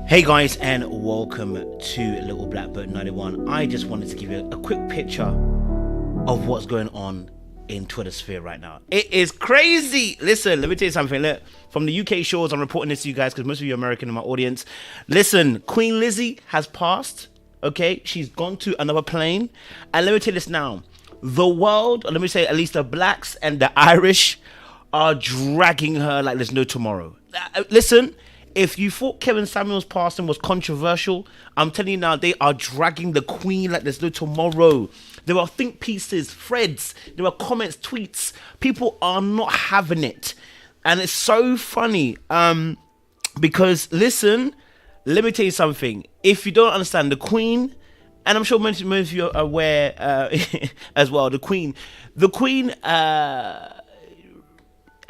Hey guys, and welcome to Little Blackbird 91. I just wanted to give you a quick picture of what's going on in Twitter sphere right now. It is crazy. Listen, let me tell you something. Look, from the UK shores, I'm reporting this to you guys because most of you are American in my audience. Listen, Queen Lizzie has passed. Okay, she's gone to another plane. And let me tell you this now. The world, or let me say at least the blacks and the Irish, are dragging her like there's no tomorrow. Listen, if you thought Kevin Samuels passing was controversial, I'm telling you now, they are dragging the Queen like there's no tomorrow. There are think pieces, threads, there are comments, tweets. People are not having it. And it's so funny because, listen, let me tell you something. If you don't understand, the Queen, and I'm sure most of you are aware as well, the Queen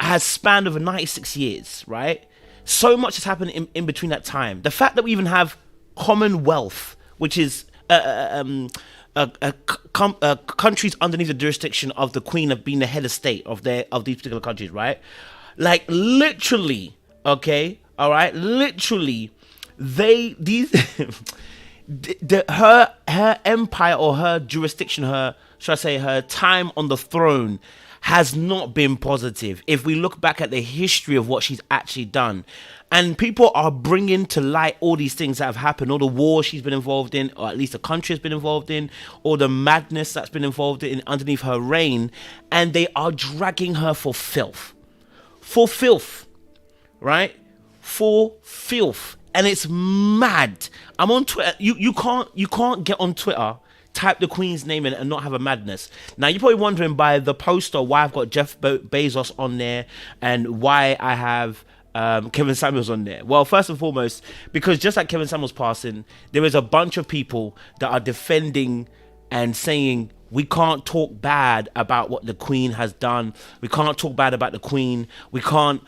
has spanned over 96 years, right? So much has happened in between that time. The fact that we even have Commonwealth, which is countries underneath the jurisdiction of the Queen of being the head of state of these particular countries, right? Like literally, okay, all right, literally, her empire or her jurisdiction, her time on the throne has not been positive if we look back at the history of what she's actually done. And people are bringing to light all these things that have happened, all the wars she's been involved in, or at least the country has been involved in, all the madness that's been involved in underneath her reign, and they are dragging her for filth. For filth, right? For filth. And it's mad. I'm on Twitter. You can't get on Twitter, type the Queen's name in and not have a madness. Now, you're probably wondering by the poster why I've got Jeff Bezos on there and why I have Kevin Samuels on there. Well, first and foremost, because just like Kevin Samuels passing, there is a bunch of people that are defending and saying we can't talk bad about what the Queen has done. We can't talk bad about the Queen. We can't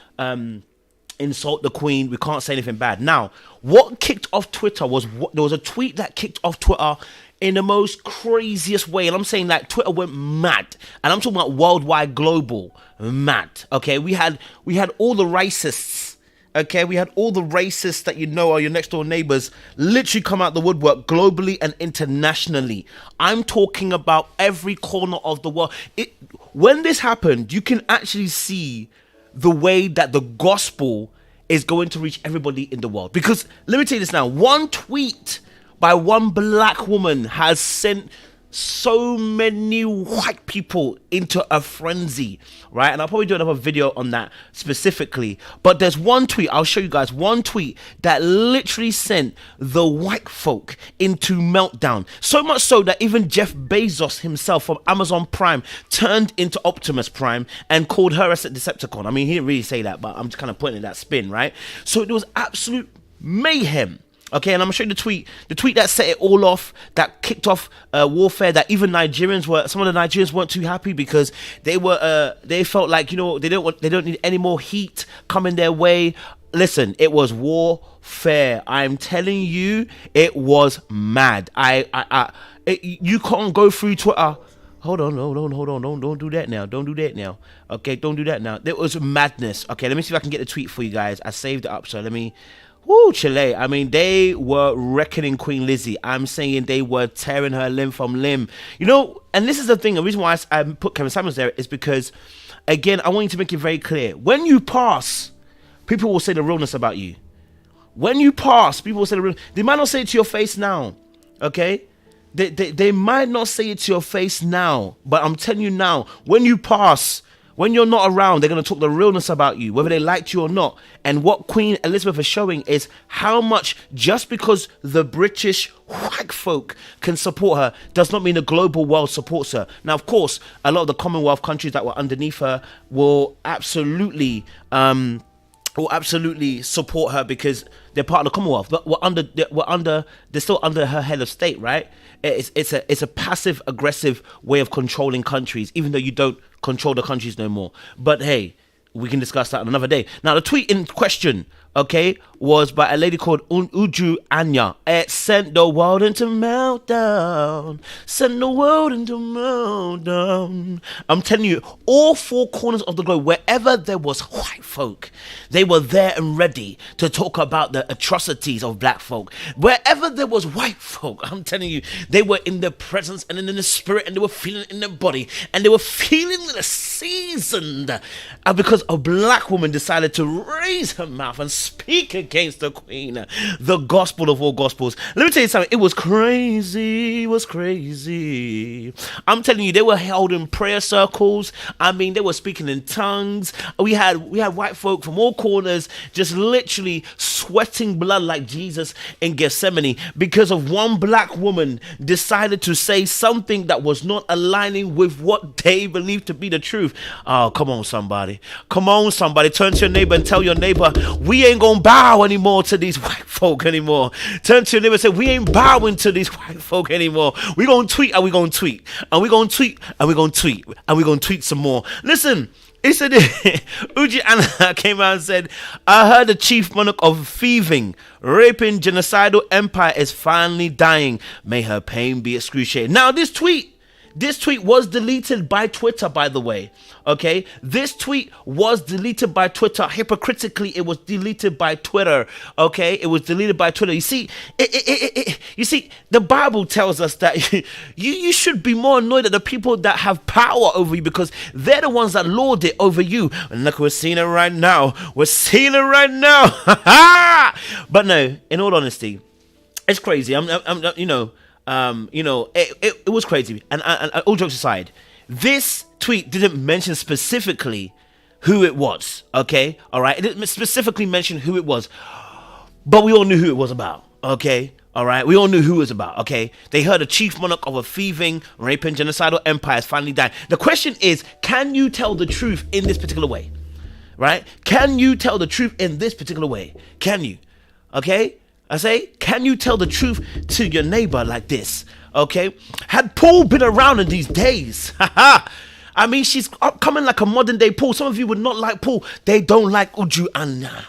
insult the Queen. We can't say anything bad. Now, what kicked off Twitter was there was a tweet that kicked off Twitter in the most craziest way. And I'm saying that Twitter went mad. And I'm talking about worldwide, global, mad. Okay, we had all the racists. Okay, we had all the racists that you know are your next door neighbors literally come out the woodwork globally and internationally. I'm talking about every corner of the world. When this happened, you can actually see the way that the gospel is going to reach everybody in the world. Because let me tell you this now, one tweet by one black woman has sent so many white people into a frenzy, right? And I'll probably do another video on that specifically. But there's one tweet, I'll show you guys, one tweet that literally sent the white folk into meltdown. So much so that even Jeff Bezos himself from Amazon Prime turned into Optimus Prime and called her a Decepticon. I mean, he didn't really say that, but I'm just kind of putting that spin, right? So it was absolute mayhem. Okay, and I'm gonna show you the tweet that set it all off, that kicked off warfare, that even some of the Nigerians weren't too happy because they felt like, you know, they don't need any more heat coming their way. Listen, it was warfare. I'm telling you, it was mad. You can't go through Twitter. Hold on, don't do that now. Don't do that now. Okay, don't do that now. There was madness. Okay, let me see if I can get the tweet for you guys. I saved it up, so let me. Woo, Chile. I mean, they were reckoning Queen Lizzie. I'm saying they were tearing her limb from limb. You know, and this is the thing. The reason why I put Kevin Samuels there is because, again, I want you to make it very clear. When you pass, people will say the realness about you. When you pass, people will say the realness. They might not say it to your face now, okay? They might not say it to your face now, but I'm telling you now, when you pass, when you're not around, they're going to talk the realness about you, whether they liked you or not. And what Queen Elizabeth is showing is how much, just because the British white folk can support her, does not mean the global world supports her. Now, of course, a lot of the Commonwealth countries that were underneath her will absolutely support her because they're part of the Commonwealth. But they're still under her head of state, right? It's a passive aggressive way of controlling countries, even though you don't control the countries no more. But hey, we can discuss that another day. Now, the tweet in question, okay, was by a lady called Uju Anya. It sent the world into meltdown. Sent the world into meltdown. I'm telling you, all four corners of the globe, wherever there was white folk, they were there and ready to talk about the atrocities of black folk. Wherever there was white folk, I'm telling you, they were in the presence and in the spirit, and they were feeling it in their body, and they were feeling the seasoned, because a black woman decided to raise her mouth and speak against the queen, the gospel of all gospels. Let me tell you something. It was crazy. It was crazy. I'm telling you, they were holding prayer circles. I mean, they were speaking in tongues. We had white folk from all corners just literally sweating blood like Jesus in Gethsemane because of one black woman decided to say something that was not aligning with what they believed to be the truth. Oh, come on, somebody. Come on, somebody. Turn to your neighbor and tell your neighbor, we ain't gonna bow anymore to these white folk anymore. Turn to your neighbor and say, we ain't bowing to these white folk anymore. We gonna tweet and we gonna tweet. And we gonna tweet and we gonna tweet. And we gonna tweet some more. Listen. He said, Uji Anna came out and said, I heard the chief monarch of thieving, raping, genocidal empire is finally dying. May her pain be excruciating. Now, this tweet was deleted by Twitter, by the way. Okay, this tweet was deleted by Twitter. Hypocritically, it was deleted by Twitter. Okay, it was deleted by Twitter. You see, you see, the Bible tells us that you should be more annoyed at the people that have power over you because they're the ones that lord it over you. And look, we're seeing it right now. We're seeing it right now. But no, in all honesty, it's crazy. It was crazy. And all jokes aside, this tweet didn't mention specifically who it was. Okay, all right. It didn't specifically mention who it was, but we all knew who it was about. Okay, all right. We all knew who it was about. Okay, they heard a chief monarch of a thieving, raping, genocidal empire is finally dying. The question is, can you tell the truth in this particular way? Right? Can you tell the truth in this particular way? Can you? Okay. I say, can you tell the truth to your neighbor like this? Okay? Had Paul been around in these days? I mean, she's coming like a modern day Paul. Some of you would not like Paul. They don't like Uju Anna.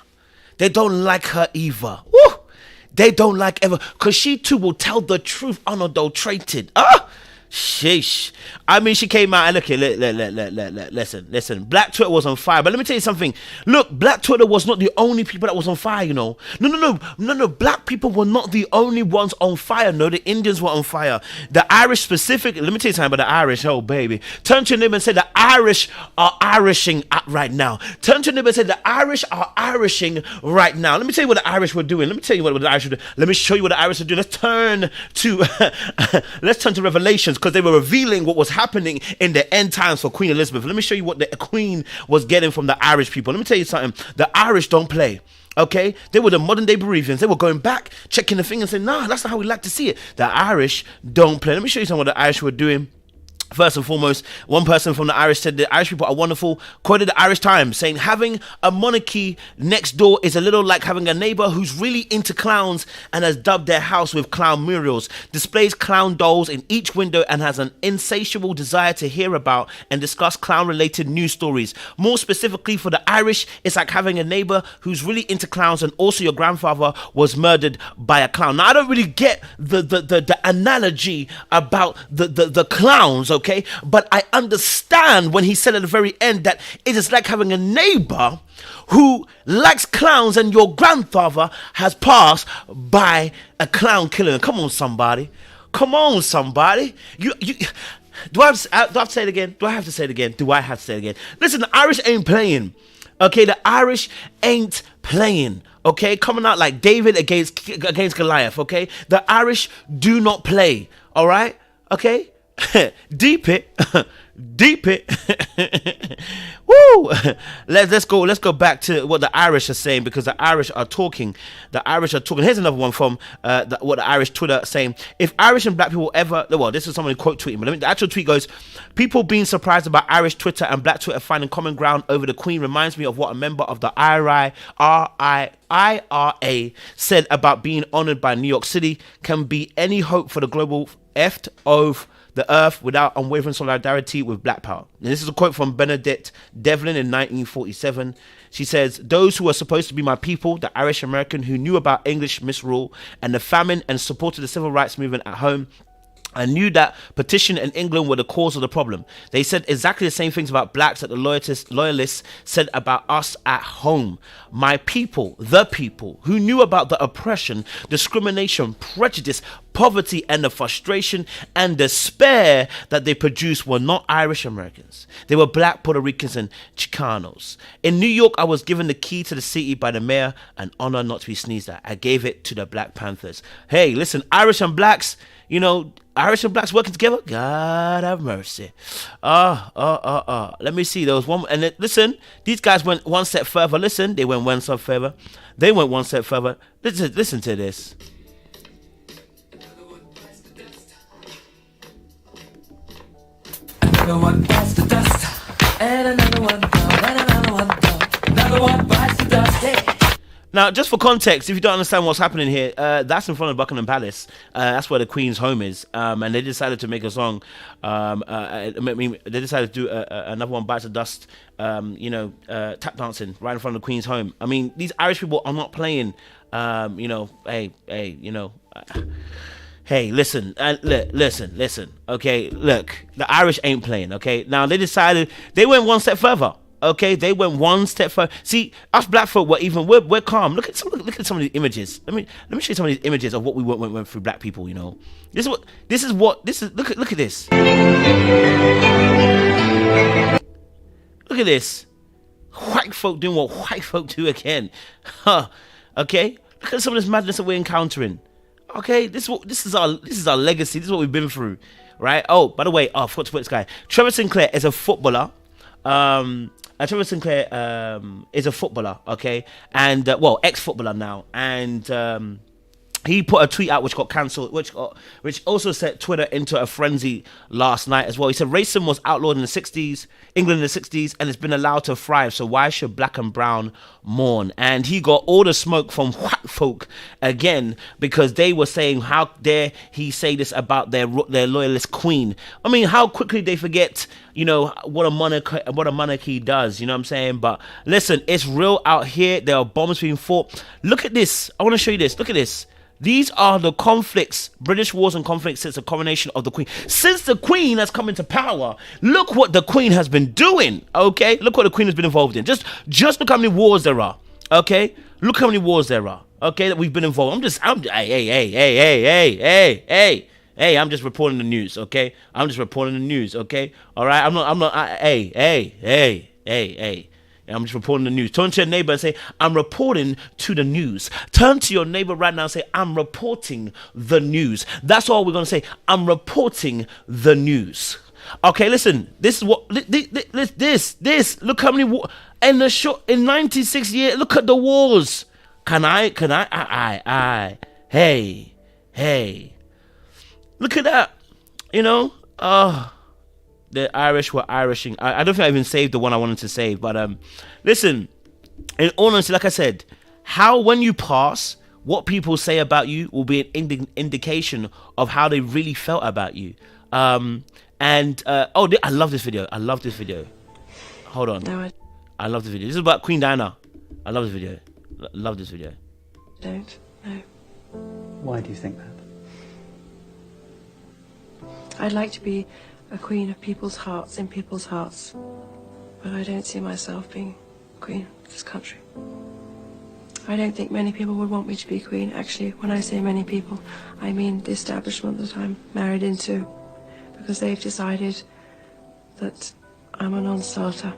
They don't like her either. Woo! They don't like ever. Because she too will tell the truth unadulterated. Sheesh. I mean, she came out and look, listen. Black Twitter was on fire. But let me tell you something. Look, Black Twitter was not the only people that was on fire, you know. No. Black people were not the only ones on fire. No, the Indians were on fire. The Irish specifically. Let me tell you something about the Irish. Oh, baby. Turn to your neighbor and say the Irish are Irishing right now. Turn to your neighbor and say the Irish are Irishing right now. Let me tell you what the Irish were doing. Let me tell you what the Irish were doing. Let me show you what the Irish were doing. Let's turn to Revelations, because they were revealing what was happening in the end times for Queen Elizabeth. Let me show you what the Queen was getting from the Irish people. Let me tell you something. The Irish don't play. Okay? They were the modern day Peruvians. They were going back, checking the thing and saying, nah, that's not how we like to see it. The Irish don't play. Let me show you something what the Irish were doing. First and foremost, one person from the Irish said the Irish people are wonderful, quoted the Irish Times, saying having a monarchy next door is a little like having a neighbor who's really into clowns and has dubbed their house with clown murals, displays clown dolls in each window and has an insatiable desire to hear about and discuss clown-related news stories. More specifically for the Irish, it's like having a neighbor who's really into clowns and also your grandfather was murdered by a clown. Now, I don't really get the analogy about the clowns, okay, but I understand when he said at the very end that it is like having a neighbor who likes clowns and your grandfather has passed by a clown killer. Come on, somebody. You do I have to say it again? Do I have to say it again? Listen, the Irish ain't playing. Okay, the Irish ain't playing. Okay, coming out like David against Goliath. Okay, the Irish do not play. All right. Okay. Deep it. Woo! Let's go back to what the Irish are saying, because the Irish are talking. Here's another one from what the Irish Twitter saying. If Irish and black people ever, well, this is someone quote tweeting, but the actual tweet goes, people being surprised about Irish Twitter and black Twitter finding common ground over the Queen reminds me of what a member of the IRA said about being honored by New York City. Can be any hope for the global the earth without unwavering solidarity with black power. And this is a quote from Bernadette Devlin in 1947. She says, those who are supposed to be my people, the Irish American who knew about English misrule and the famine and supported the civil rights movement at home, I knew that petition in England were the cause of the problem. They said exactly the same things about blacks that the loyalists said about us at home. My people, the people who knew about the oppression, discrimination, prejudice, poverty, and the frustration and despair that they produced were not Irish Americans. They were black Puerto Ricans and Chicanos. In New York, I was given the key to the city by the mayor, an honor not to be sneezed at. I gave it to the Black Panthers. Hey, listen, Irish and blacks, you know, Irish and blacks working together. God have mercy. Let me see. There was one, and listen, these guys went one step further. Listen, they went one step further. They went one step further. Listen to this. Another one bites the dust, and another one down, and another one down. Another one bites the dust. Hey. Now, just for context, if you don't understand what's happening here, that's in front of Buckingham Palace. That's where the Queen's home is. And they decided to make a song. They decided to do another one, Bites the Dust, tap dancing right in front of the Queen's home. I mean, these Irish people are not playing, hey, listen, listen, okay? Look, the Irish ain't playing, okay? Now, they went one step further. Okay, they went one step further. See, us black folk we're calm. Look at some of these images. Let me show you some of these images of what we went through, black people. You know, look at this. Look at this. White folk doing what white folk do again. Okay, look at some of this madness that we're encountering. Okay, this is our legacy. This is what we've been through, right? Oh, by the way, I forgot to put this guy. Trevor Sinclair is a footballer. Trevor Sinclair is a footballer, okay, and ex-footballer now, and he put a tweet out which got cancelled, which also set Twitter into a frenzy last night as well. He said racism was outlawed in the 60s, England in the 60s, and it's been allowed to thrive. So why should black and brown mourn? And he got all the smoke from white folk again because they were saying, how dare he say this about their loyalist queen? I mean, how quickly they forget, you know, what a monarchy does. You know what I'm saying? But listen, it's real out here. There are bombs being fought. Look at this. I want to show you this. Look at this. These are the conflicts, British wars and conflicts since the coronation of the Queen. Since the Queen has come into power, look what the Queen has been doing, okay? Look what the Queen has been involved in. Just look how many wars there are, okay? Look how many wars there are, okay, that we've been involved. I'm just reporting the news, okay? I'm just reporting the news, okay? All right? I'm just reporting the news. Turn to your neighbor and say, I'm reporting to the news. Turn to your neighbor right now and say, I'm reporting the news. That's all we're going to say. I'm reporting the news. Okay, listen. This is what, this. Look how many wars. In 96 years, look at the wars. Hey. Look at that. You know? The Irish were Irishing. I don't think I even saved the one I wanted to save. But listen, in all honesty, like I said, when you pass, what people say about you will be an indication of how they really felt about you. I love this video. Hold on. No, I love this video. This is about Queen Diana. I love this video. don't. No. Why do you think that? I'd like to be a queen of people's hearts, in people's hearts. But I don't see myself being queen of this country. I don't think many people would want me to be queen. Actually, when I say many people, I mean the establishment that I'm married into. Because they've decided that I'm a non-starter.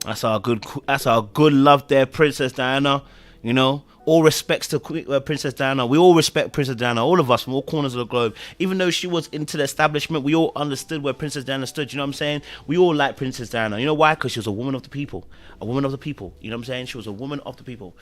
That's our good love there, Princess Diana. You know, all respects to Princess Diana. We all respect Princess Diana, all of us from all corners of the globe. Even though she was into the establishment, we all understood where Princess Diana stood. You know what I'm saying? We all like Princess Diana. You know why? Because she was a woman of the people. A woman of the people. You know what I'm saying? She was a woman of the people.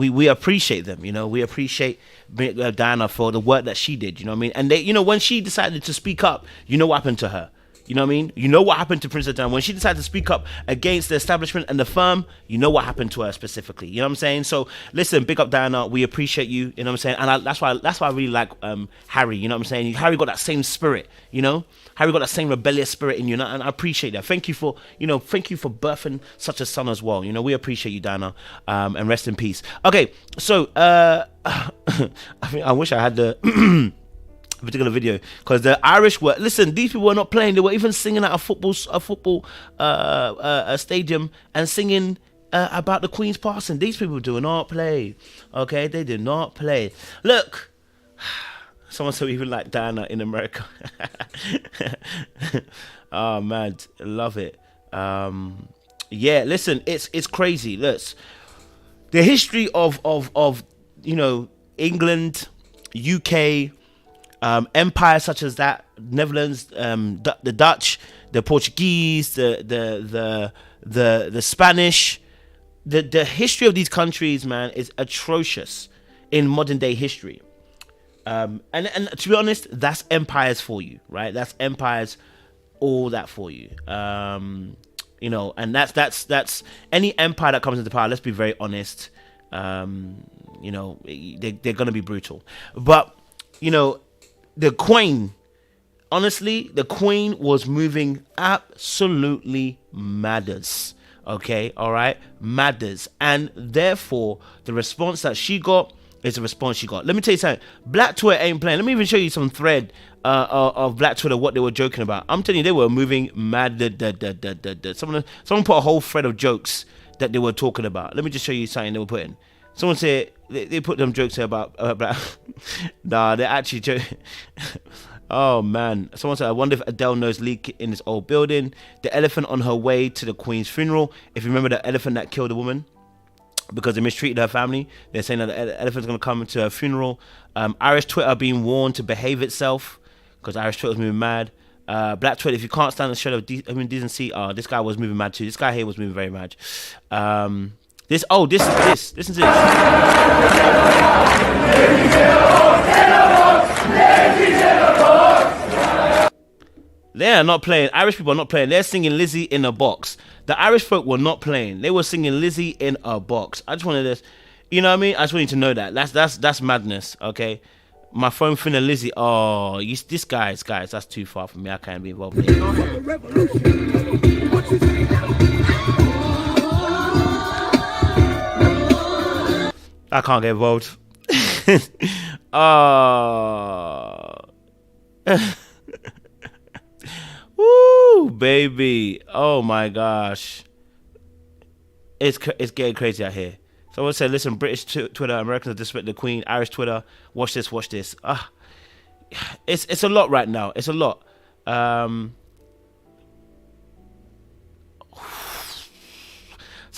We appreciate them. You know, we appreciate Diana for the work that she did. You know what I mean? And they, you know, when she decided to speak up, you know what happened to her? You know what I mean? You know what happened to Princess Diana when she decided to speak up against the establishment and the firm. You know what happened to her specifically. You know what I'm saying? So listen, big up Diana. We appreciate you. You know what I'm saying? And that's why I really like Harry. You know what I'm saying? Harry got that same spirit. You know, Harry got that same rebellious spirit in you, and I appreciate that. Thank you for birthing such a son as well. You know, we appreciate you, Diana. And rest in peace. Okay, so I wish I had the. Particular video, because the Irish were, listen, these people were not playing. They were even singing at a football stadium and singing about the Queen's passing. These people do not play. Okay, they did not play. Look, someone said even like Diana in America. Oh man, love it. Yeah, listen, it's crazy. Let's the history of England, UK. Empires such as that, Netherlands, the Dutch, the Portuguese, the Spanish, the history of these countries, man, is atrocious in modern day history. And to be honest, that's empires for you, right? That's empires, all that for you. And that's any empire that comes into power. Let's be very honest. They're gonna be brutal, but the Queen, honestly, the Queen was moving absolutely matters. Okay, all right, matters, and therefore the response that she got is the response she got. Let me tell you something. Black Twitter ain't playing. Let me even show you some thread of Black Twitter, what they were joking about. I'm telling you, they were moving mad. Someone put a whole thread of jokes that they were talking about. Let me just show you something they were putting. Someone said they put them jokes here about black. Nah, they're actually joking. Oh man. Someone said, I wonder if Adele knows leak in this old building. The elephant on her way to the Queen's funeral. If you remember the elephant that killed a woman because they mistreated her family, they're saying that the elephant's going to come to her funeral. Irish Twitter being warned to behave itself because Irish Twitter's moving mad. Black Twitter, if you can't stand the show of decency, this guy was moving mad too. This guy here was moving very mad. Listen to this. They're not playing. Irish people are not playing. They're singing Lizzie in a box. The Irish folk were not playing. They were singing Lizzie in a box. I just wanted this, you know what I mean? I just want you to know that. That's madness, okay? My phone finna Lizzie. Oh, this guys, that's too far for me. I can't be involved in it. I can't get involved. Woo, baby. Oh my gosh. It's getting crazy out here. Someone said, listen, British Twitter, Americans disrespect the Queen. Irish Twitter, watch this. It's a lot right now. It's a lot. Some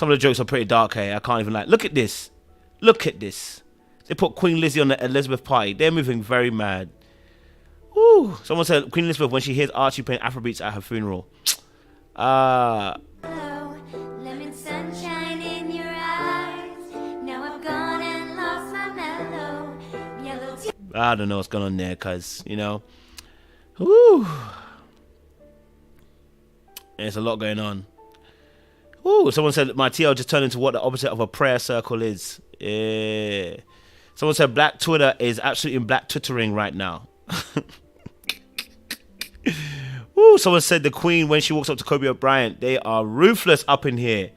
of the jokes are pretty dark here. I can't even Look at this. They put Queen Lizzie on the Elizabeth party. They're moving very mad. Woo. Someone said Queen Elizabeth when she hears Archie playing Afrobeats at her funeral. Lemon sunshine in your eyes. Now I've gone and lost my mellow yellow teeth. I don't know what's going on there, cuz, woo. There's a lot going on. Ooh, someone said my TL just turned into what the opposite of a prayer circle is. Yeah. Someone said Black Twitter is absolutely in black twittering right now. Ooh, someone said the Queen when she walks up to Kobe O'Brien, they are ruthless up in here.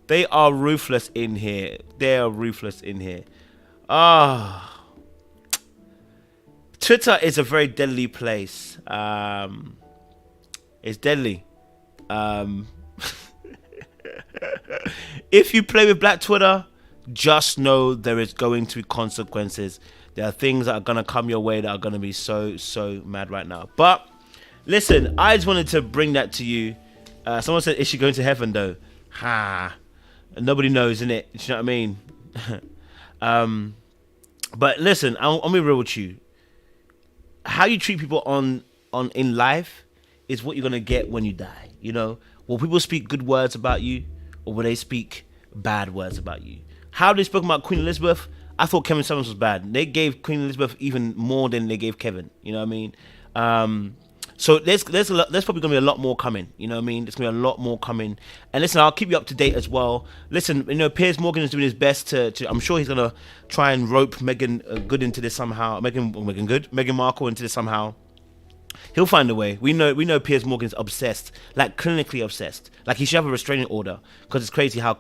They are ruthless in here. Twitter is a very deadly place. It's deadly. If you play with Black Twitter, just know there is going to be consequences. There are things that are going to come your way that are going to be so mad right now. But listen, I just wanted to bring that to you. Someone said, is she going to heaven though? Nobody knows, innit? You know what I mean? But listen, I'll be real with you. How you treat people in life is what you're going to get when you die. Will people speak good words about you, or will they speak bad words about you? How they spoke about Queen Elizabeth, I thought Kevin Summers was bad. They gave Queen Elizabeth even more than they gave Kevin. You know what I mean? So there's probably gonna be a lot more coming. You know what I mean? There's gonna be a lot more coming. And listen, I'll keep you up to date as well. Listen, you know, Piers Morgan is doing his best to I'm sure he's gonna try and rope Meghan Good into this somehow. Meghan Markle into this somehow. He'll find a way. We know Piers Morgan's obsessed, like clinically obsessed. Like he should have a restraining order because it's crazy how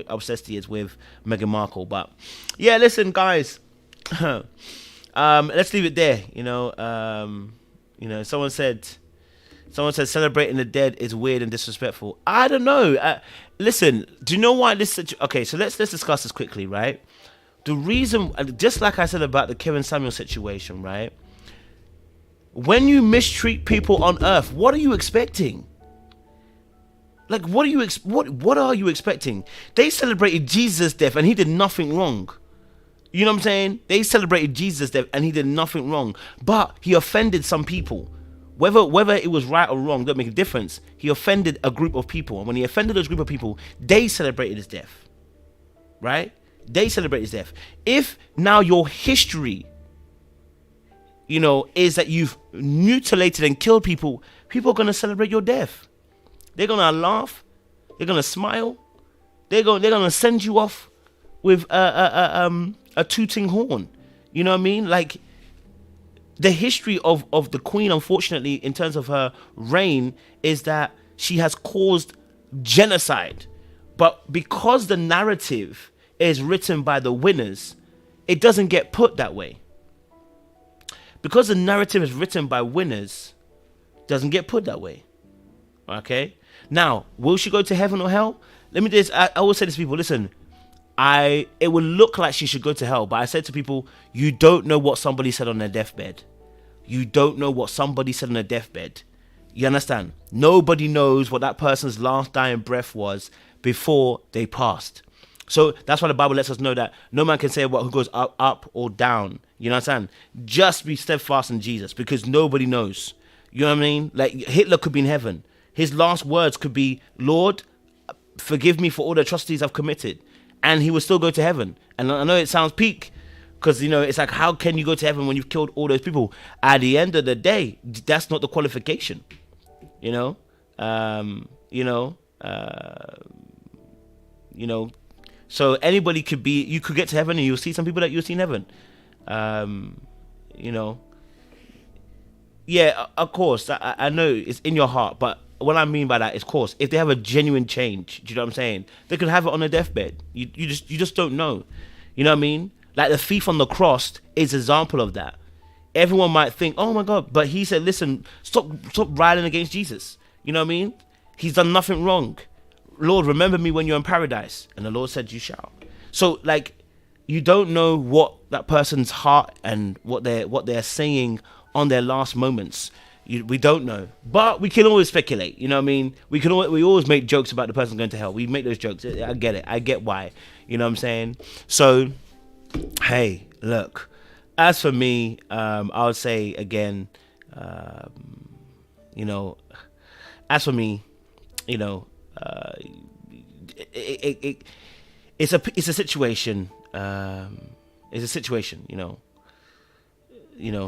obsessed he is with Meghan Markle. But yeah, listen, guys, let's leave it there. You know, someone said celebrating the dead is weird and disrespectful. I don't know. Listen, do you know why this? Okay, so let's discuss this quickly, right? The reason, just like I said about the Kevin Samuel situation, right? When you mistreat people on earth, what are you expecting? Like, what are you expecting? They celebrated Jesus' death and he did nothing wrong. You know what I'm saying? They celebrated Jesus' death and he did nothing wrong. But he offended some people. Whether it was right or wrong, don't make a difference. He offended a group of people. And when he offended those group of people, they celebrated his death. Right? They celebrated his death. If now your history, you know, is that you've mutilated and killed people, people are going to celebrate your death. They're going to laugh. They're going to smile. They're going to send you off with a tooting horn. You know what I mean? Like, the history of the Queen, unfortunately, in terms of her reign, is that she has caused genocide. But because the narrative is written by the winners, it doesn't get put that way. Because the narrative is written by winners, doesn't get put that way. Okay? Now, will she go to heaven or hell? Let me just, I always say this to people, listen, it would look like she should go to hell, but I said to people, you don't know what somebody said on their deathbed. You don't know what somebody said on their deathbed. You understand? Nobody knows what that person's last dying breath was before they passed. So that's why the Bible lets us know that no man can say who goes up or down. You know what I'm saying? Just be steadfast in Jesus, because nobody knows. You know what I mean? Like, Hitler could be in heaven. His last words could be, Lord, forgive me for all the atrocities I've committed. And he would still go to heaven. And I know it sounds peak, because, you know, it's like, how can you go to heaven when you've killed all those people? At the end of the day, that's not the qualification. You know? So anybody could be, you could get to heaven and you'll see some people that you'll see in heaven. Yeah, of course, I know it's in your heart, but what I mean by that is, of course, if they have a genuine change, do you know what I'm saying? They could have it on their deathbed. You just don't know. You know what I mean? Like the thief on the cross is an example of that. Everyone might think, oh my God, but he said, listen, stop riding against Jesus. You know what I mean? He's done nothing wrong. Lord, remember me when you're in paradise. And the Lord said, you shall. So, like, you don't know what that person's heart and what they're saying on their last moments. We don't know, but we can always speculate. You know what I mean? We always make jokes about the person going to hell. We make those jokes. I get it. I get why. You know what I'm saying? So, hey, look. As for me, I would say again, as for me, it's a situation. It's a situation.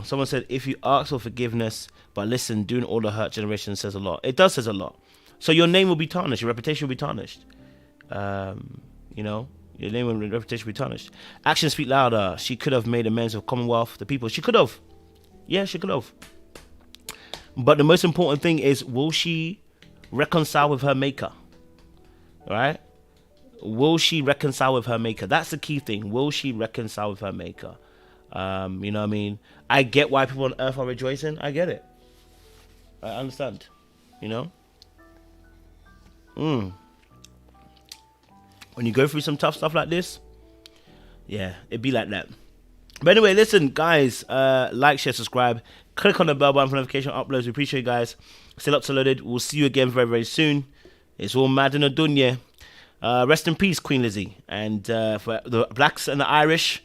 Someone said, if you ask for forgiveness, but listen, doing all the hurt generation says a lot. It does says a lot. So your name will be tarnished. Your reputation will be tarnished. Your name and reputation will be tarnished. Actions speak louder. She could have made amends with Commonwealth, the people. She could have. Yeah, she could have. But the most important thing is, will she reconcile with her maker? Right? Will she reconcile with her maker? That's the key thing. Will she reconcile with her maker? You know what I mean? I get why people on earth are rejoicing. I get it. I understand. When you go through some tough stuff like this, yeah, it'd be like that. But anyway, listen, guys, like, share, subscribe, click on the bell button for notification uploads. We appreciate you guys. Still up to loaded. We'll see you again very, very soon. It's all mad in the dunya. Rest in peace, Queen Lizzie. And for the blacks and the Irish,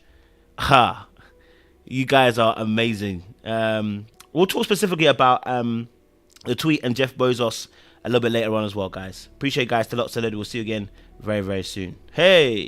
you guys are amazing. We'll talk specifically about the tweet and Jeff Bezos a little bit later on as well, guys. Appreciate you guys. Still up to loaded. We'll see you again very, very soon. Hey!